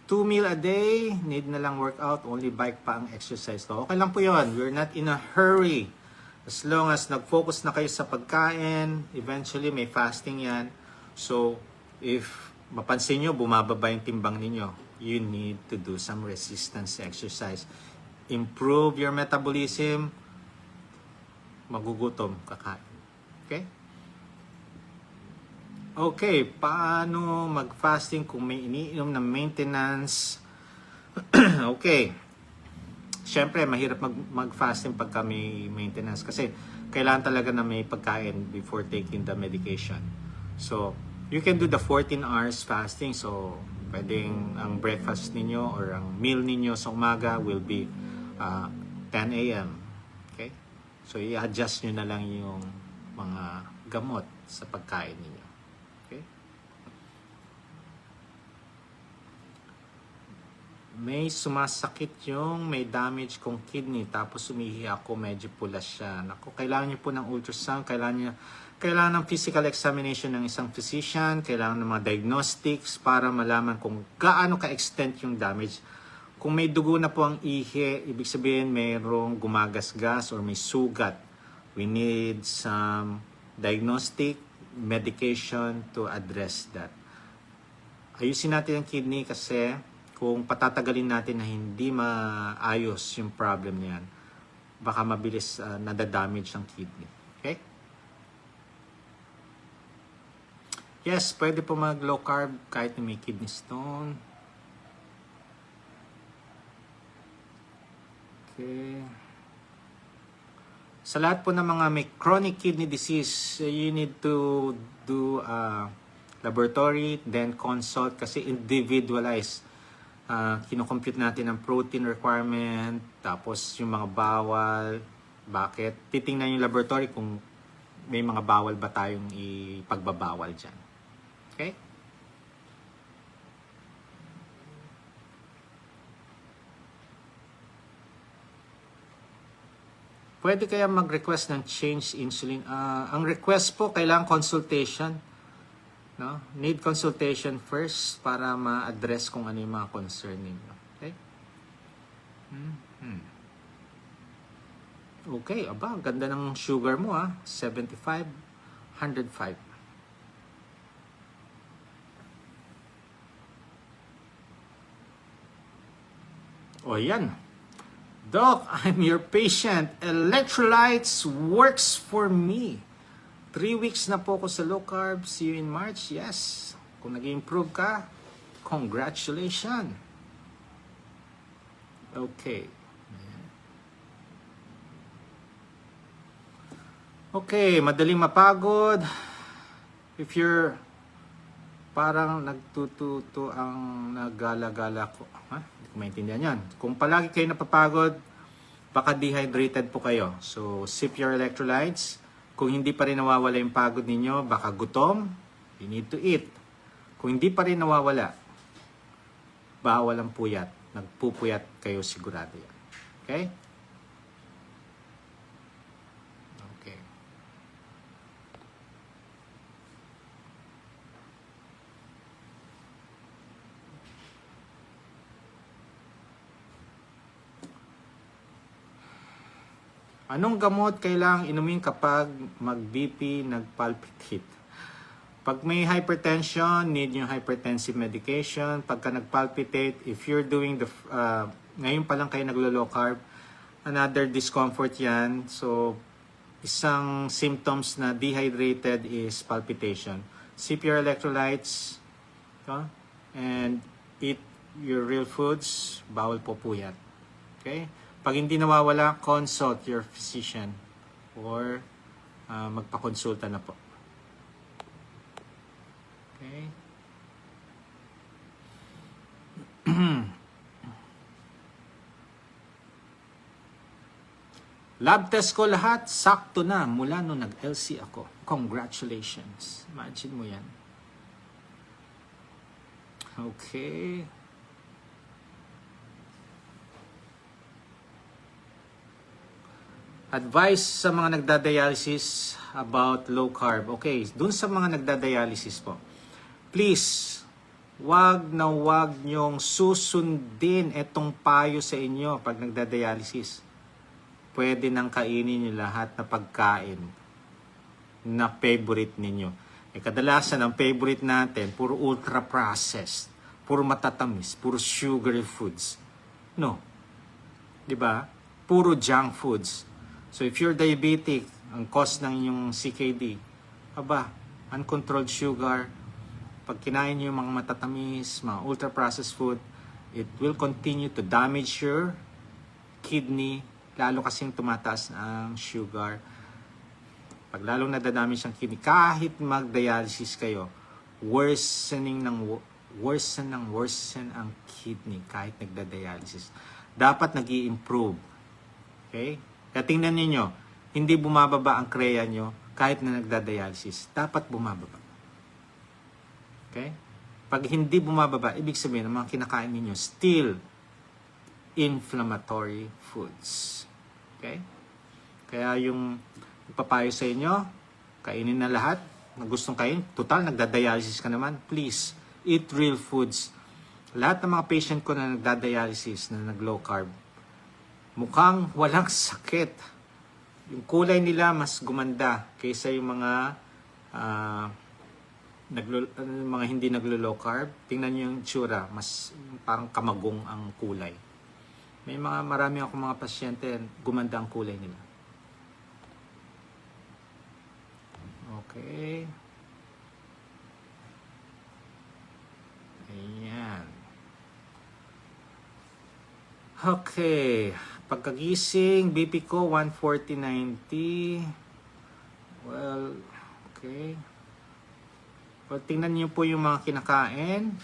2 meal a day, need na lang workout, only bike pa ang exercise ko. Okay lang po yun. We're not in a hurry. As long as nag-focus na kayo sa pagkain, eventually may fasting yan. So, if mapansin nyo, bumababa yung timbang ninyo, you need to do some resistance exercise. Improve your metabolism, magugutom, kakain. Okay? Okay, paano mag-fasting kung may iniinom na maintenance? Okay. Siyempre, mahirap mag-fasting pagka may maintenance kasi kailangan talaga na may pagkain before taking the medication. So, you can do the 14 hours fasting. So, pwedeng ang breakfast ninyo or ang meal ninyo sa umaga will be 10 a.m. Okay? So, i-adjust nyo na lang yung mga gamot sa pagkain ninyo. Okay? May sumasakit yung may damage kong kidney tapos umihi ako, medyo pula siya. Naku, kailangan niyo po ng ultrasound, kailangan ng physical examination ng isang physician, kailangan ng mga diagnostics para malaman kung gaano ka-extent yung damage. Kung may dugo na po ang ihi, ibig sabihin mayroong gumagasgas or may sugat. We need some diagnostic medication to address that. Ayusin natin ang kidney kasi kung patatagalin natin na hindi maayos yung problem niyan, baka mabilis nadadamage ang kidney. Okay? Yes, pwede po mag low carb kahit na may kidney stone. Okay. Sa lahat po ng mga may chronic kidney disease, you need to do laboratory, then consult kasi individualized. Kinocompute natin ang protein requirement, tapos yung mga bawal, bakit. Titingnan yung laboratory kung may mga bawal ba tayong ipagbabawal dyan. Okay? Pwede kaya mag-request ng change insulin? Ang request po, kailangan consultation. No? Need consultation first para ma-address kung ano yung mga concern ninyo. Okay? Okay, aba, ganda ng sugar mo 75, 105. O yan. Doc, I'm your patient. Electrolytes works for me. 3 weeks na po ako sa low carb. See you in March. Yes. Kung nag-improve ka, congratulations. Okay. Okay, madaling mapagod. If you're parang nagtututo ang nagala-gala ko. Hindi ko maintindihan yan. Kung palagi kayo napapagod, baka dehydrated po kayo. So, sip your electrolytes. Kung hindi pa rin nawawala yung pagod ninyo, baka gutom, you need to eat. Kung hindi pa rin nawawala, bawal ang puyat. Nagpupuyat kayo sigurado yan. Okay? Okay. Anong gamot kailangang inumin kapag mag-BP, nag-palpitate? Pag may hypertension, need yung hypertensive medication. Pagka nag-palpitate, if you're doing the, ngayon pa lang kayo naglo-low carb, another discomfort yan. So, isang symptoms na dehydrated is palpitation. Sip your electrolytes, and eat your real foods, bawal po puyat. Okay? Pag hindi nawawala, consult your physician or magpakonsulta na po. Okay. Lab test ko lahat, sakto na mula nung nag-LC ako. Congratulations. Imagine mo yan. Okay. Advice sa mga nagdadialysis about low carb. Okay, dun sa mga nagdadialysis po, please, wag na wag nyong susundin itong payo sa inyo pag nagda-dialysis. Pwede nang kainin nyo lahat na pagkain na favorite ninyo. Kadalasan ang favorite natin, puro ultra-processed, puro matatamis, puro sugary foods. No. 'Di ba? Puro junk foods. So if you're diabetic, ang cause ng inyong CKD, uncontrolled sugar, pag kinain nyo yung mga matatamis, mga ultra-processed food, it will continue to damage your kidney, lalo kasing tumataas ang sugar. Pag lalong nadadamage ang kidney, kahit mag-dialysis kayo, worsen ang kidney kahit nagda-dialysis. Dapat nag-i-improve. Okay? Kaya tingnan niyo, hindi bumababa ang kreya nyo kahit na nagda-dialysis. Dapat bumababa. Okay? Pag hindi bumababa, ibig sabihin, ang mga kinakain ninyo, still inflammatory foods. Okay? Kaya yung papayo sa inyo, kainin na lahat na gustong kain. Total, nagda-dialysis ka naman. Please, eat real foods. Lahat ng mga patient ko na nagda-dialysis, na nag-low carb, mukhang walang sakit. Yung kulay nila mas gumanda kaysa yung mga mga hindi naglo-low carb. Tingnan niyo yung tsura, mas parang kamagong ang kulay. Marami akong mga pasyente, gumanda ang kulay nila. Okay. Ayan. Okay. Pagkagising, BP ko 140/90. Well, okay. Well, tingnan niyo po yung mga kinakain.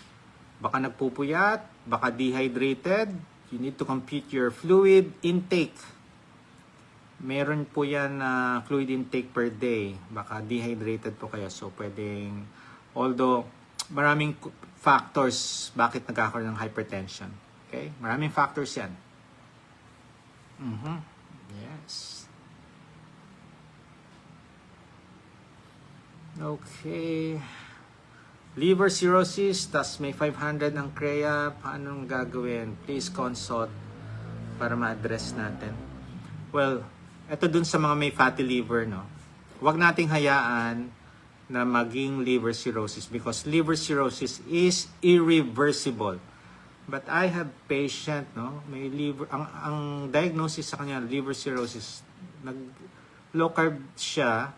Baka nagpupuyat, baka dehydrated. You need to compute your fluid intake. Meron po yan na fluid intake per day. Baka dehydrated po kayo. So, pwedeng, although, maraming factors bakit nagkakaroon ng hypertension. Okay? Maraming factors yan. Yes. Okay. Liver cirrhosis, tas may 500 ang CREA. Paano gagawin? Please consult para ma-address natin. Well, ito dun sa mga may fatty liver, no? Huwag nating hayaan na maging liver cirrhosis because liver cirrhosis is irreversible. But I have patient, no, may liver, ang diagnosis sa kanya, liver cirrhosis, low carb siya,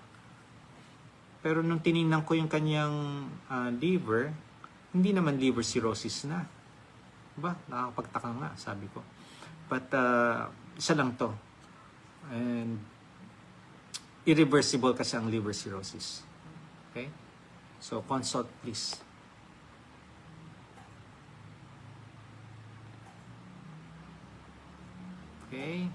pero nung tinignan ko yung kanyang liver, hindi naman liver cirrhosis na. Diba? Nakakapagtaka nga, sabi ko. But, isa lang to. And, irreversible kasi ang liver cirrhosis. Okay? So, consult please. Okay.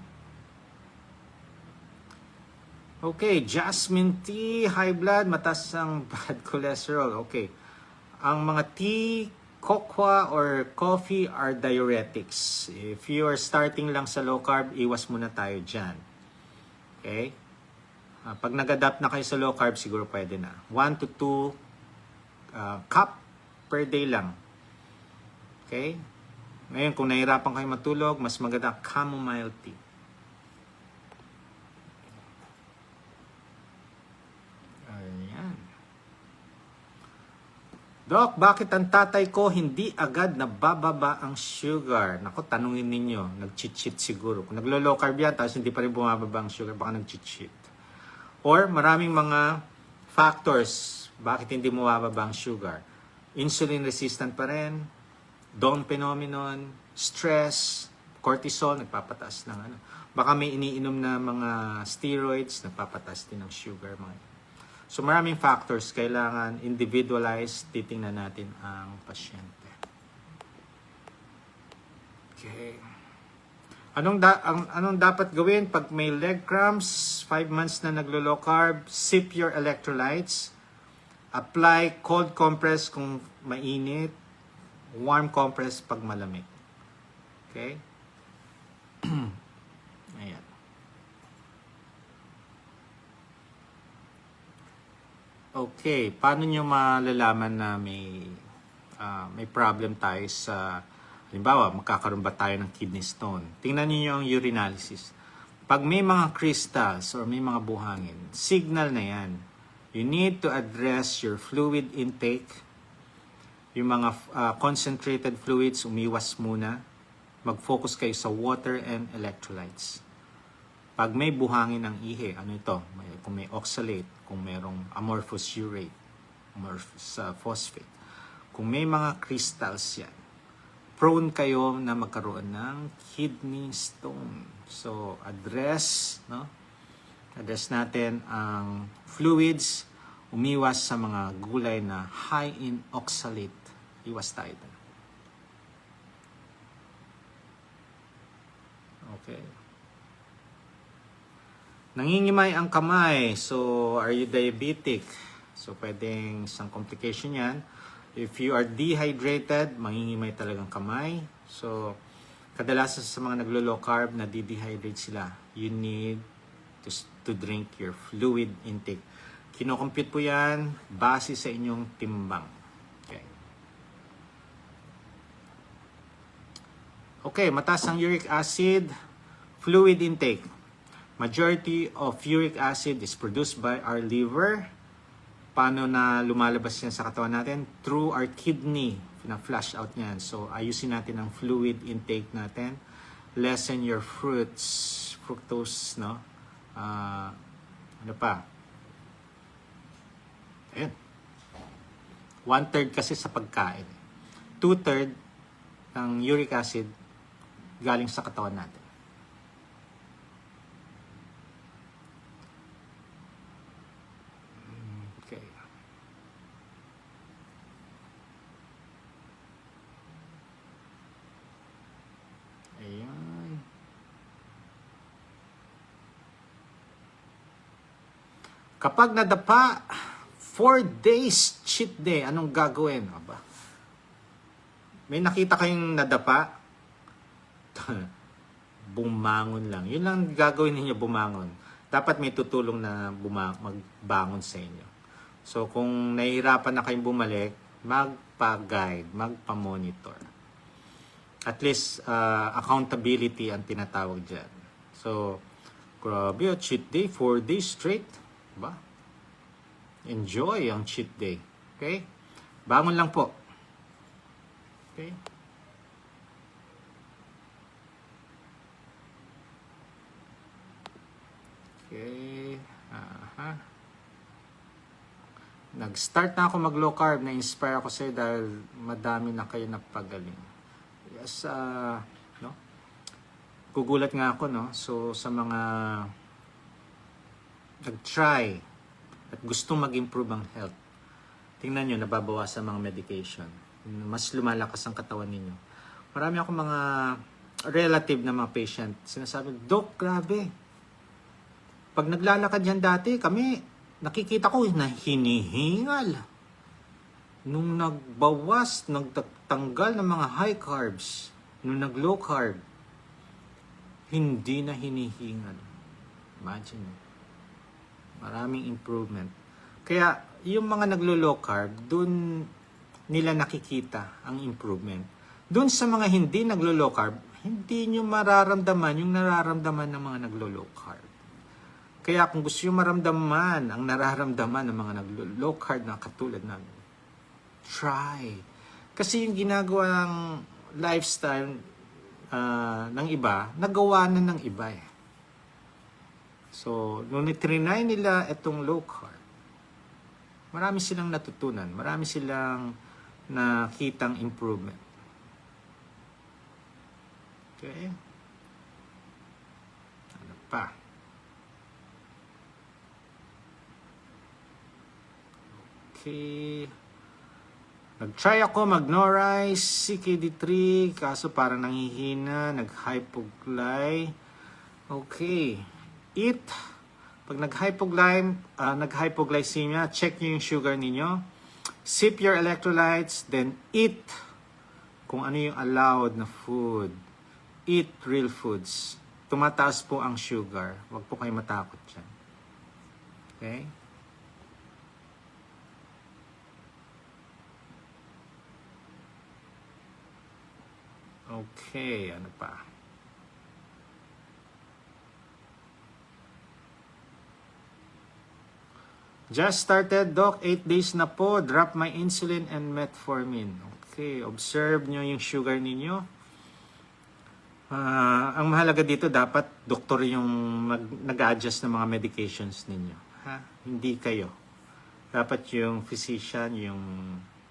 Okay, jasmine tea, high blood, mataas ang bad cholesterol. Okay. Ang mga tea, cocoa, or coffee are diuretics. If you are starting lang sa low carb, iwas muna tayo dyan. Okay? Pag nag-adapt na kayo sa low carb, siguro pwede na. 1 to 2 cup per day lang. Okay? Ngayon, kung nahihirapan kayo matulog, mas maganda chamomile tea. Ayan. Doc, bakit ang tatay ko hindi agad nabababa ang sugar? Naku, tanungin ninyo. Nag-cheat siguro. Kung naglo-low carb yan, tapos hindi pa rin bumababa ang sugar, baka nag-cheat. Or maraming mga factors bakit hindi bumababa ang sugar. Insulin resistant pa rin, Down phenomenon, stress, cortisol, nagpapataas ng ano. Baka may iniinom na mga steroids, nagpapataas din ng sugar. So maraming factors, kailangan individualized, titingnan natin ang pasyente. Okay. Anong dapat gawin pag may leg cramps, 5 months na naglo-low carb, sip your electrolytes, apply cold compress kung mainit, warm compress pag malamig. Okay? Ayan. Okay, paano nyo malalaman na may may problem tayo sa, halimbawa, magkakaroon ba tayo ng kidney stone? Tingnan niyo yung urinalysis. Pag may mga crystals or may mga buhangin, signal na yan. You need to address your fluid intake. Yung mga concentrated fluids, umiwas muna. Mag-focus kayo sa water and electrolytes. Pag may buhangin ng ihi, ano ito? Kung may oxalate, kung mayroong amorphous urate, amorphous phosphate. Kung may mga crystals yan, prone kayo na magkaroon ng kidney stone. So, address natin ang fluids, umiwas sa mga gulay na high in oxalate. Iwas tayo doon. Okay. Nangingimay ang kamay. So, are you diabetic? So, pwedeng isang complication yan. If you are dehydrated, mangingimay talagang kamay. So, kadalasan sa mga naglo-low carb, na dehydrate sila. You need to drink your fluid intake. Kino-compute po yan base sa inyong timbang. Okay, mataas ang uric acid, fluid intake. Majority of uric acid is produced by our liver. Paano na lumalabas yan sa katawan natin? Through our kidney. Na-flush out niyan. So, ayusin natin ang fluid intake natin. Lessen your fructose, no? Ano pa? Ayun. 1/3 kasi sa pagkain. 2/3 ng uric acid galing sa katawan natin. Okay. Ayan. Kapag nadapa, 4 days cheat day, anong gagawin? Aba? May nakita kayong nadapa? Bumangon lang. Yun lang gagawin ninyo, bumangon. Dapat may tutulong na magbangon sa inyo. So, kung nahihirapan na kayong bumalik, magpa-guide, magpa-monitor. At least, accountability ang tinatawag dyan. So, grabe, cheat day, 4 days straight. Ba? Enjoy ang cheat day. Okay? Bangon lang po. Okay? Okay. Nag-start na ako mag-low carb. Na-inspire ako sa'yo dahil madami na kayo napagaling. Yes, no? Gugulat nga ako, no? So, sa mga nag-try at gustong mag-improve ang health, tingnan nyo, nababawasan mga medication. Mas lumalakas ang katawan ninyo. Marami akong mga relative na mga patient. Sinasabi, Dok, grabe. Pag naglalakad yan dati, kami, nakikita ko na hinihingal. Nung nagbawas, nagtanggal ng mga high carbs, nung nag-low carb, hindi na hinihingal. Imagine. Maraming improvement. Kaya, yung mga naglo-low carb, dun nila nakikita ang improvement. Dun sa mga hindi naglo-low carb, hindi nyo mararamdaman yung nararamdaman ng mga naglo-low carb. Kaya kung gusto nyo maramdaman ang nararamdaman ng mga naglo-low carb na katulad namin, try. Kasi yung ginagawang lifestyle ng iba, nagawa na ng iba eh. So, nung nitrinay nila itong low carb, marami silang natutunan, marami silang nakitang improvement. Okay? Ano pa? Okay. Nag-try ako mag-no rice, CKD3, kaso parang nanghihina, nag-hypogly. Okay. Eat. Pag nag-hypoglycemia, check nyo yung sugar ninyo. Sip your electrolytes, then eat kung ano yung allowed na food. Eat real foods. Tumataas po ang sugar. Huwag po kayo matakot dyan. Okay? Okay, ano pa? Just started, Doc. 8 days na po. Drop my insulin and metformin. Okay, observe nyo yung sugar ninyo. Ang mahalaga dito, dapat doktor yung nag-adjust ng mga medications ninyo. Ha? Hindi kayo. Dapat yung physician, yung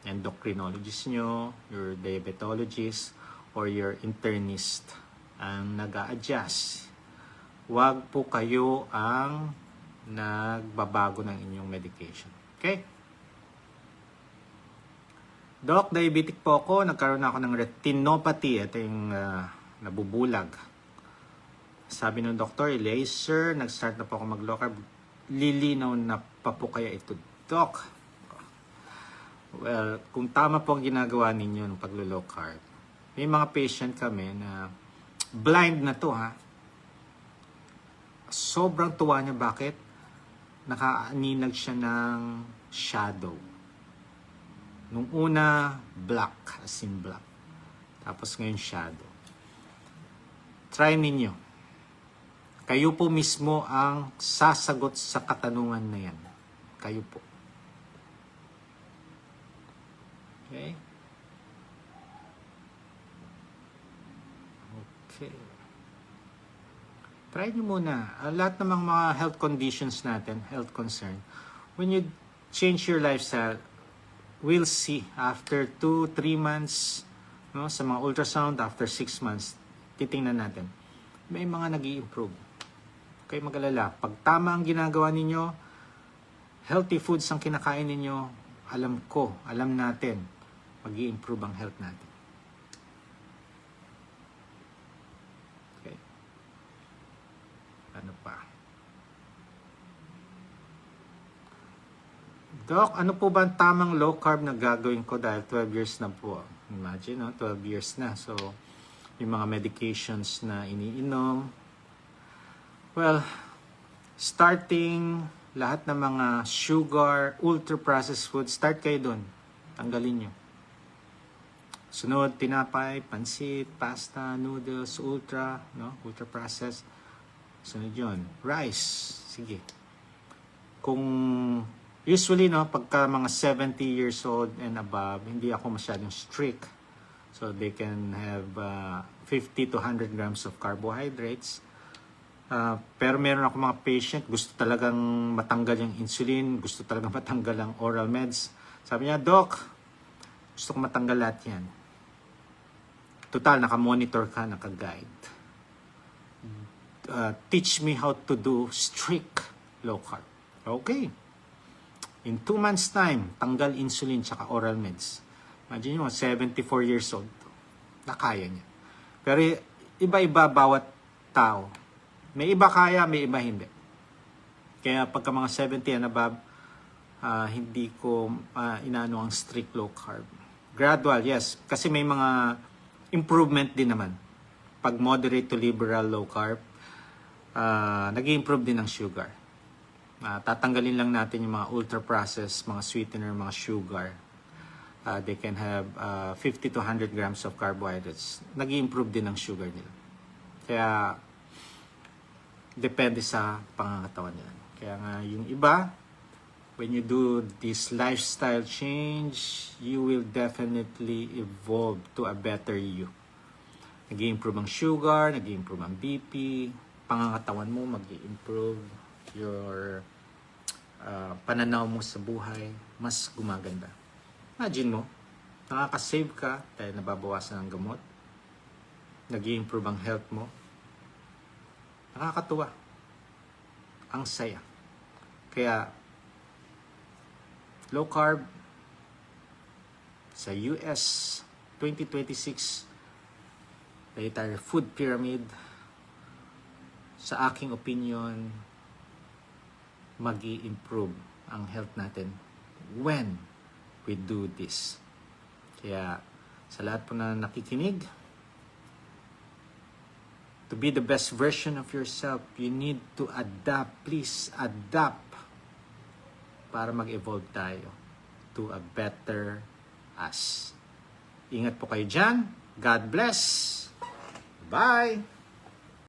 endocrinologist nyo, your diabetologist, or your internist ang nag-a-adjust. Huwag po kayo ang nagbabago ng inyong medication. Okay? Doc, diabetic po ako. Nagkaroon ako ng retinopathy. Ito yung nabubulag. Sabi ng doktor, laser, nag-start na po ako mag-low carb. Lilinaw na pa po kaya ito, Doc? Well, kung tama po ang ginagawa ninyo ng paglo-low carb, may mga patient kami na blind na to, ha? Sobrang tuwa niya. Bakit? Nakaaninag siya ng shadow. Nung una, black, as in black. Tapos ngayon, shadow. Try ninyo. Kayo po mismo ang sasagot sa katanungan na yan. Kayo po. Okay? Okay. Try nyo muna. Lahat ng mga health conditions natin, health concern, when you change your lifestyle, we'll see after 2-3 months, no, sa mga ultrasound, after 6 months, titingnan natin. May mga nag-i-improve. Okay, mag-alala. Pag tama ang ginagawa ninyo, healthy foods ang kinakain ninyo, alam natin, mag-i-improve ang health natin. Okay. Ano pa? Doc, ano po ba ang tamang low carb na gagawin ko dahil 12 years na po? Imagine, no? 12 years na. So, yung mga medications na iniinom. Well, starting lahat ng mga sugar, ultra-processed food, start kayo doon. Tanggalin nyo. Sunod, tinapay, pansit, pasta, noodles, ultra-processed. Sunod yun. Rice. Sige. Kung usually, pagka mga 70 years old and above, hindi ako masyadong strict. So, they can have 50 to 100 grams of carbohydrates. Pero meron ako mga patient, gusto talagang matanggal yung insulin, gusto talagang matanggal ang oral meds. Sabi niya, Doc, gusto ko matanggal lahat yan. Total, nakamonitor ka, nakaguide. Teach me how to do strict low carb. Okay. In 2 months time, tanggal insulin tsaka oral meds. Imagine nyo, 74 years old. Nakaya niya. Pero iba-iba bawat tao. May iba kaya, may iba hindi. Kaya pagka mga 70 and above, hindi ko inaano ang strict low carb. Gradual, yes. Kasi may mga improvement din naman. Pag moderate to liberal low carb, nag-i-improve din ang sugar. Tatanggalin lang natin yung mga ultra-processed, mga sweetener, mga sugar. They can have 50 to 100 grams of carbohydrates. Nag-i-improve din ang sugar nila. Kaya, depende sa pangangatawan nila. Kaya nga, yung iba, when you do this lifestyle change, you will definitely evolve to a better you. Nag-i-improve ang sugar, nag-i-improve ang BP, pangangatawan mo mag-i-improve, your pananaw mo sa buhay, mas gumaganda. Imagine mo, nakaka-save ka dahil nababawasan ang gamot, nag-i-improve ang health mo, nakakatuwa, ang saya. Kaya, low carb sa US 2026 dietary food pyramid, sa aking opinion, mag-i-improve ang health natin when we do this. Kaya sa lahat po na nakikinig, to be the best version of yourself, you need to adapt. Please adapt para mag-evolve tayo to a better us. Ingat po kayo dyan. God bless. Bye!